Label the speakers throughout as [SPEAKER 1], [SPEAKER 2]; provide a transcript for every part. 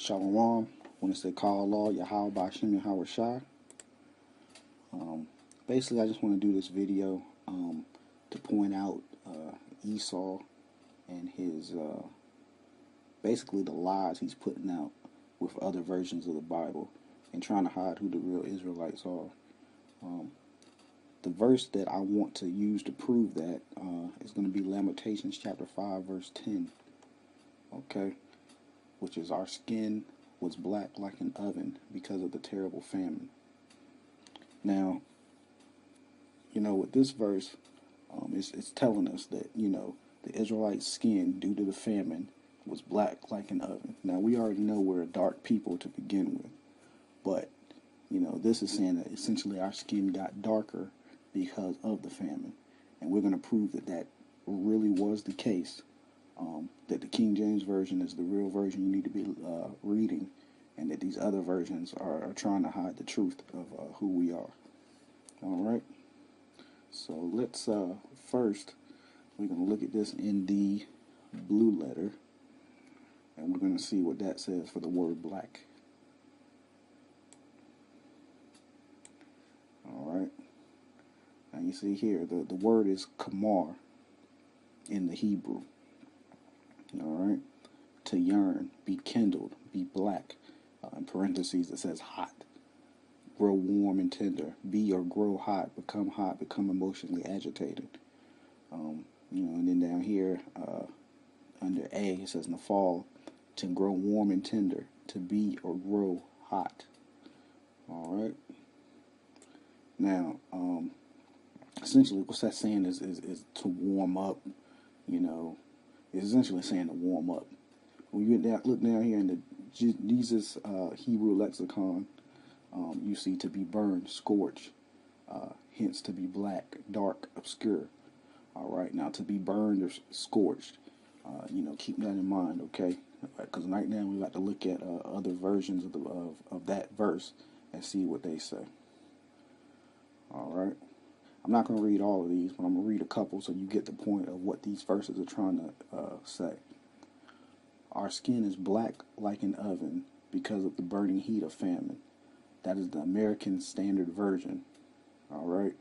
[SPEAKER 1] Shalom. When it say call Allah, Yahweh Bashim Yahweh Shai. Basically, I just want to do this video to point out Esau and his basically the lies he's putting out with other versions of the Bible and trying to hide who the real Israelites are. The verse that I want to use to prove that is going to be Lamentations chapter 5 verse 10. Okay, which is our skin was black like an oven because of the terrible famine. Now, with this verse, it's telling us that, the Israelites' skin due to the famine was black like an oven. Now, we already know we're a dark people to begin with, but, this is saying that essentially our skin got darker because of the famine. And we're going to prove that that really was the case, that the King James Version is the real version you need to be reading, and that these other versions are trying to hide the truth of who we are. Alright, so let's first, we're going to look at this in the blue letter, and we're going to see what that says for the word black. Alright, now you see here, the word is kamar in the Hebrew. Alright, to yearn, be kindled, be black. In parentheses it says hot. Grow warm and tender, be or grow hot, become emotionally agitated. And then down here, under A, it says in the fall, to grow warm and tender, to be or grow hot. Alright. Now, essentially what that's saying is to warm up, it's essentially saying to warm up. When you look down here in the Jesus Hebrew lexicon, you see to be burned, scorched, hence to be black, dark, obscure. Alright, now to be burned or scorched, keep that in mind, okay? Because right now we're about to look at other versions of that verse and see what they say. Alright, I'm not going to read all of these, but I'm going to read a couple so you get the point of what these verses are trying to say. Our skin is black like an oven because of the burning heat of famine. That is the American Standard Version. Alright?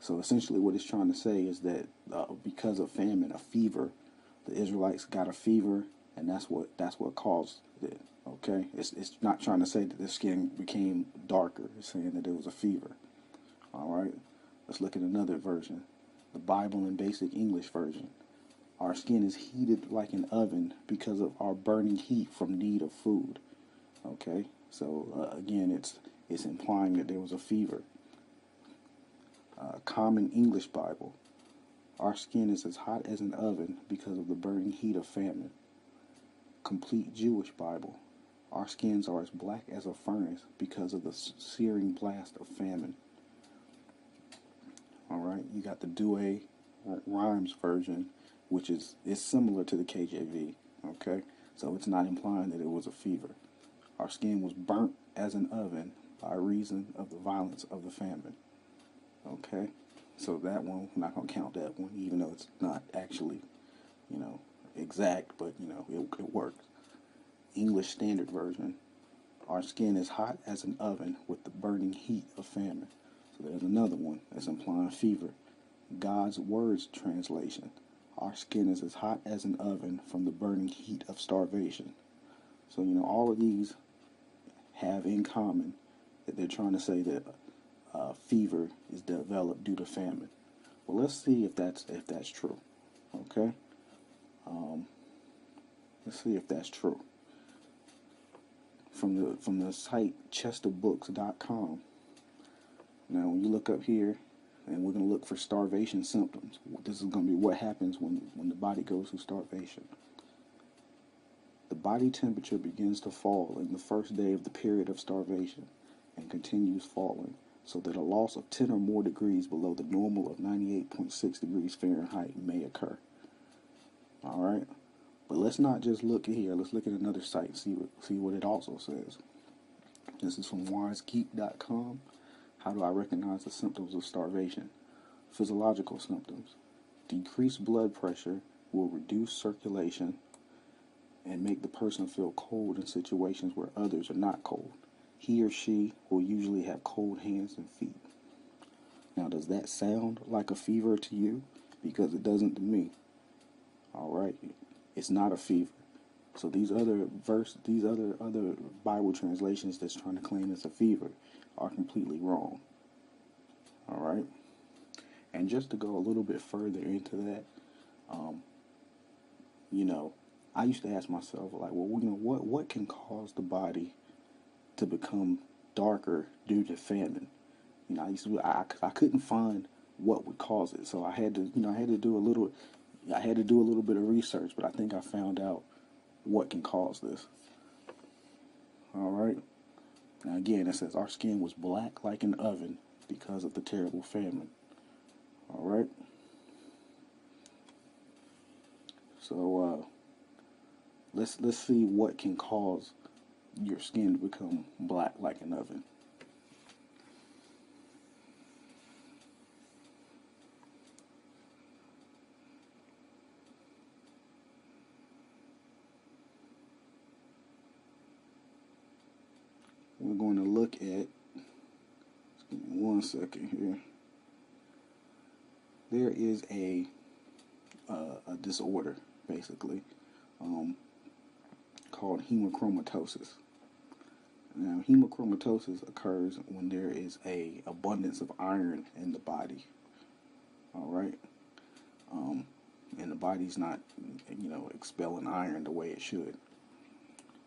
[SPEAKER 1] So essentially what it's trying to say is that because of famine, a fever, the Israelites got a fever, and that's what caused it. Okay? It's not trying to say that the skin became darker. It's saying that there was a fever. Alright? Let's look at another version. The Bible in Basic English Version. Our skin is heated like an oven because of our burning heat from need of food. Okay? So again, it's implying that there was a fever. Common English Bible. Our skin is as hot as an oven because of the burning heat of famine. Complete Jewish Bible. Our skins are as black as a furnace because of the searing blast of famine. Alright, you got the Douay Rhymes version, which is similar to the KJV. Okay, so it's not implying that it was a fever. Our skin was burnt as an oven by reason of the violence of the famine. Okay, so that one, I'm not going to count that one, even though it's not actually, exact, but, it works. English Standard Version. Our skin is hot as an oven with the burning heat of famine. So there's another one that's implying fever. God's Words Translation. Our skin is as hot as an oven from the burning heat of starvation. So, all of these have in common that they're trying to say that fever is developed due to famine. Well, let's see if that's true. Okay? Let's see if that's true. From the site chestofbooks.com. Now, when you look up here, and we're going to look for starvation symptoms. This is going to be what happens when the body goes through starvation. The body temperature begins to fall in the first day of the period of starvation and continues falling, so that a loss of 10 or more degrees below the normal of 98.6 degrees Fahrenheit may occur. Alright? But let's not just look at here. Let's look at another site, see what it also says. This is from wisegeek.com. How do I recognize the symptoms of starvation? Physiological symptoms. Decreased blood pressure will reduce circulation. and make the person feel cold in situations where others are not cold. He or she will usually have cold hands and feet. Now, does that sound like a fever to you? Because it doesn't to me. All right, it's not a fever. So these other Bible translations that's trying to claim it's a fever are completely wrong. All right, and just to go a little bit further into that, you know, I used to ask myself, like, well, you know, what can cause the body to become darker due to famine? You know, I couldn't find what would cause it, so I had to do a little bit of research, but I think I found out what can cause this. All right. Now again, it says our skin was black like an oven because of the terrible famine. All right. So let's see what can cause your skin to become black like an oven. We're going to look at, give me 1 second here. There is a disorder, basically, called hemochromatosis. Now, hemochromatosis occurs when there is a abundance of iron in the body. All right, and the body's not, expelling iron the way it should.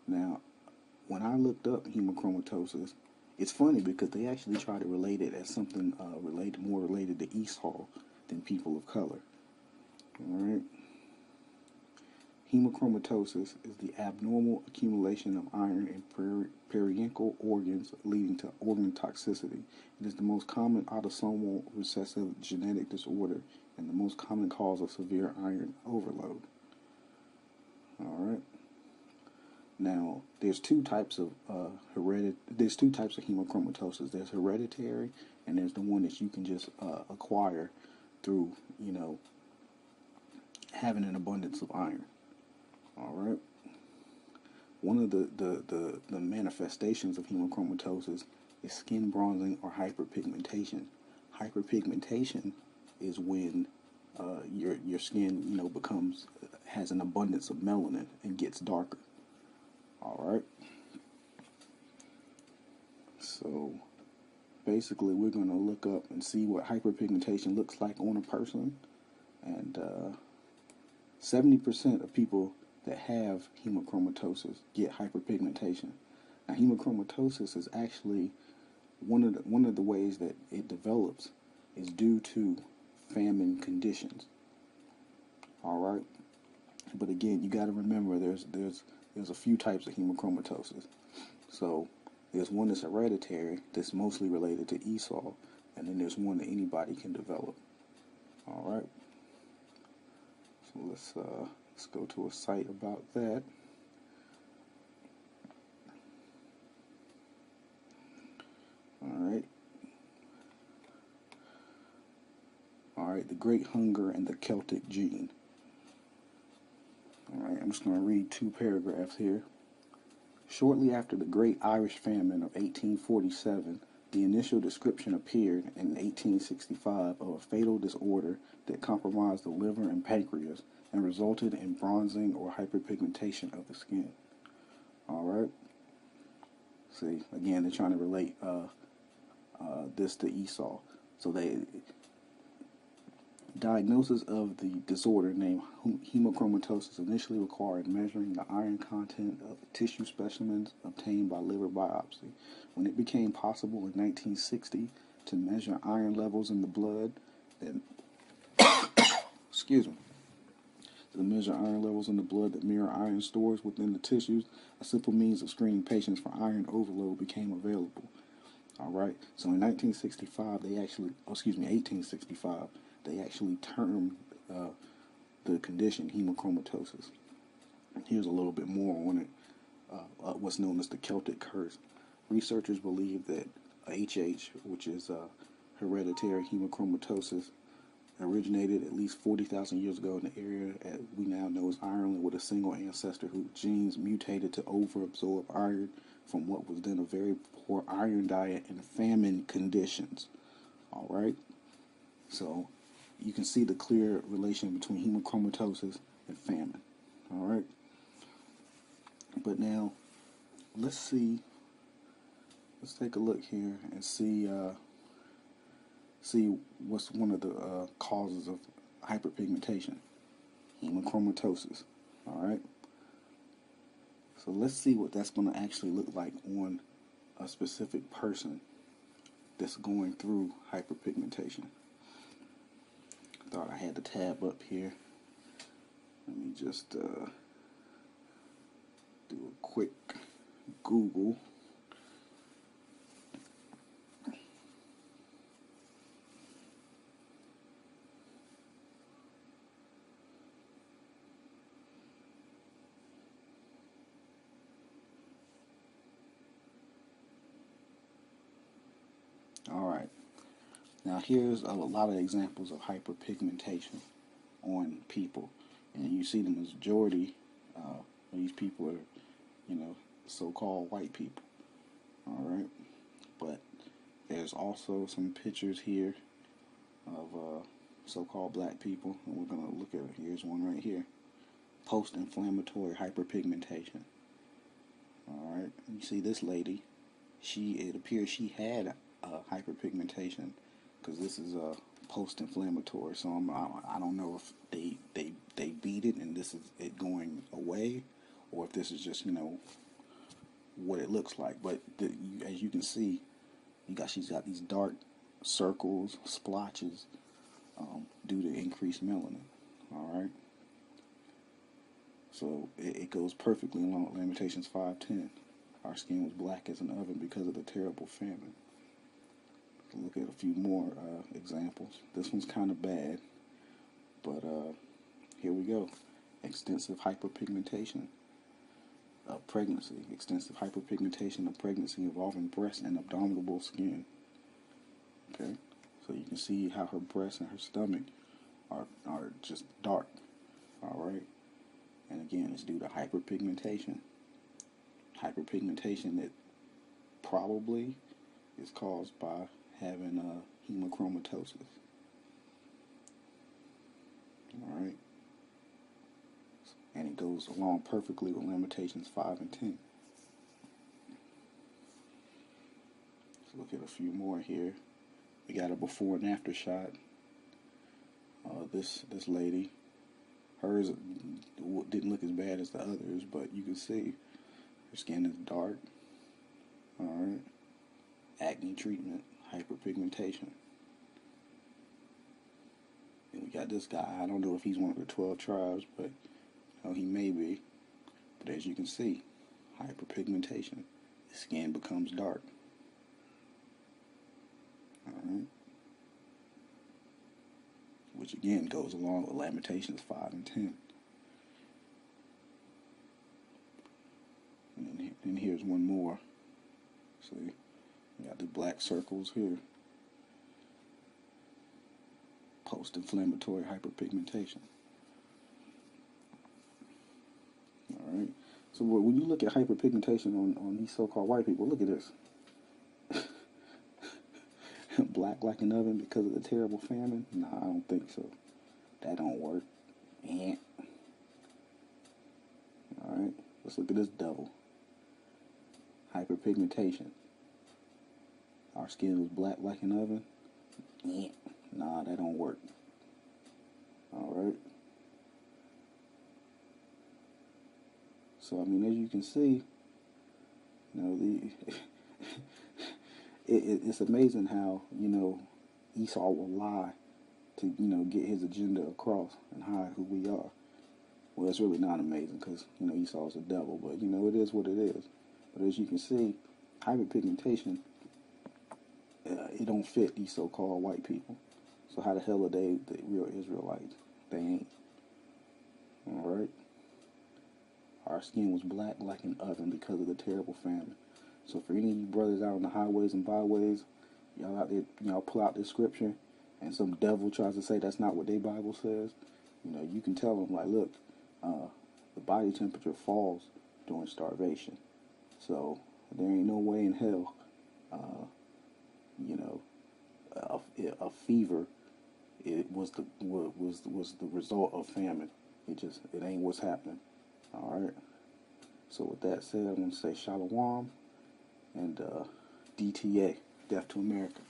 [SPEAKER 1] Now, when I looked up hemochromatosis, it's funny because they actually try to relate it as something more related to Esau than people of color. All right. Hemochromatosis is the abnormal accumulation of iron in periankle organs leading to organ toxicity. It is the most common autosomal recessive genetic disorder and the most common cause of severe iron overload. All right. Now, there's two types of hemochromatosis. There's hereditary, and there's the one that you can just acquire through, having an abundance of iron. All right. One of the manifestations of hemochromatosis is skin bronzing or hyperpigmentation. Hyperpigmentation is when your skin, has an abundance of melanin and gets darker. All right. So basically, we're going to look up and see what hyperpigmentation looks like on a person, and 70% of people that have hemochromatosis get hyperpigmentation. Now, hemochromatosis is actually one of the ways that it develops is due to famine conditions. All right, but again, you got to remember there's a few types of hemochromatosis. So there's one that's hereditary that's mostly related to Esau, and then there's one that anybody can develop. All right. So let's go to a site about that. All right, the Great Hunger and the Celtic Gene. All right, I'm just going to read 2 paragraphs here. Shortly after the Great Irish Famine of 1847, the initial description appeared in 1865 of a fatal disorder that compromised the liver and pancreas and resulted in bronzing or hyperpigmentation of the skin. All right. See, again, they're trying to relate this to Esau. So diagnosis of the disorder named hemochromatosis initially required measuring the iron content of tissue specimens obtained by liver biopsy. When it became possible in 1960 to measure iron levels in the blood, that mirror iron stores within the tissues, a simple means of screening patients for iron overload became available. All right. So in 1865, they actually termed the condition hemochromatosis. Here's a little bit more on it. What's known as the Celtic curse. Researchers believe that HH, which is hereditary hemochromatosis, originated at least 40,000 years ago in the area we now know as Ireland, with a single ancestor whose genes mutated to overabsorb iron from what was then a very poor iron diet and famine conditions. All right? So you can see the clear relation between hemochromatosis and famine. All right? But now, let's take a look here and see what's one of the causes of hyperpigmentation, hemochromatosis. All right. So let's see what that's going to actually look like on a specific person that's going through hyperpigmentation. Thought I had the tab up here. Let me just do a quick Google. All right. Now here's a lot of examples of hyperpigmentation on people, and you see the majority of these people are, so-called white people. All right, but there's also some pictures here of so-called black people, and we're gonna look at it. Here's one right here: post-inflammatory hyperpigmentation. All right, you see this lady. It appears she had hyperpigmentation, because this is post-inflammatory. So I don't know if they beat it and this is it going away, or if this is just what it looks like. But as you can see, she's got these dark circles, splotches, due to increased melanin. All right. So it goes perfectly along with Lamentations 5:10. Our skin was black as an oven because of the terrible famine. Look at a few more examples. This one's kind of bad, but here we go. Extensive hyperpigmentation of pregnancy. Extensive hyperpigmentation of pregnancy involving breast and abdominal skin. Okay, so you can see how her breast and her stomach are just dark. All right, and again, it's due to hyperpigmentation. Hyperpigmentation that probably is caused by having hemochromatosis. All right, and it goes along perfectly with Lamentations 5 and 10. Let's look at a few more here. We got a before and after shot. This lady, hers didn't look as bad as the others, but you can see her skin is dark. All right, acne treatment, hyperpigmentation. And we got this guy. I don't know if he's one of the 12 tribes, but he may be. But as you can see, hyperpigmentation. The skin becomes dark. All right. Which again goes along with Lamentations 5 and 10. And then here's one more. See, we got the black circles here. Post-inflammatory hyperpigmentation. All right. So when you look at hyperpigmentation on these so-called white people, look at this. Black like an oven because of the terrible famine? Nah, I don't think so. That don't work. Alright, let's look at this devil. Hyperpigmentation. Our skin was black like an oven? Nah, that don't work. Alright. So, I mean, as you can see, it's amazing how, Esau will lie to, get his agenda across and hide who we are. Well, it's really not amazing because, Esau's a devil, but, it is what it is. But as you can see, hyperpigmentation, it don't fit these so-called white people. So how the hell are they the real Israelites? They ain't. Alright? Our skin was black like an oven because of the terrible famine. So for any of you brothers out on the highways and byways, y'all out there, pull out this scripture and some devil tries to say that's not what their Bible says, you know, you can tell them, like, look, the body temperature falls during starvation. So there ain't no way in hell, you know, a fever it was the result of famine. It ain't what's happening. All right. So with that said, I'm gonna say shalom and DTA, death to America.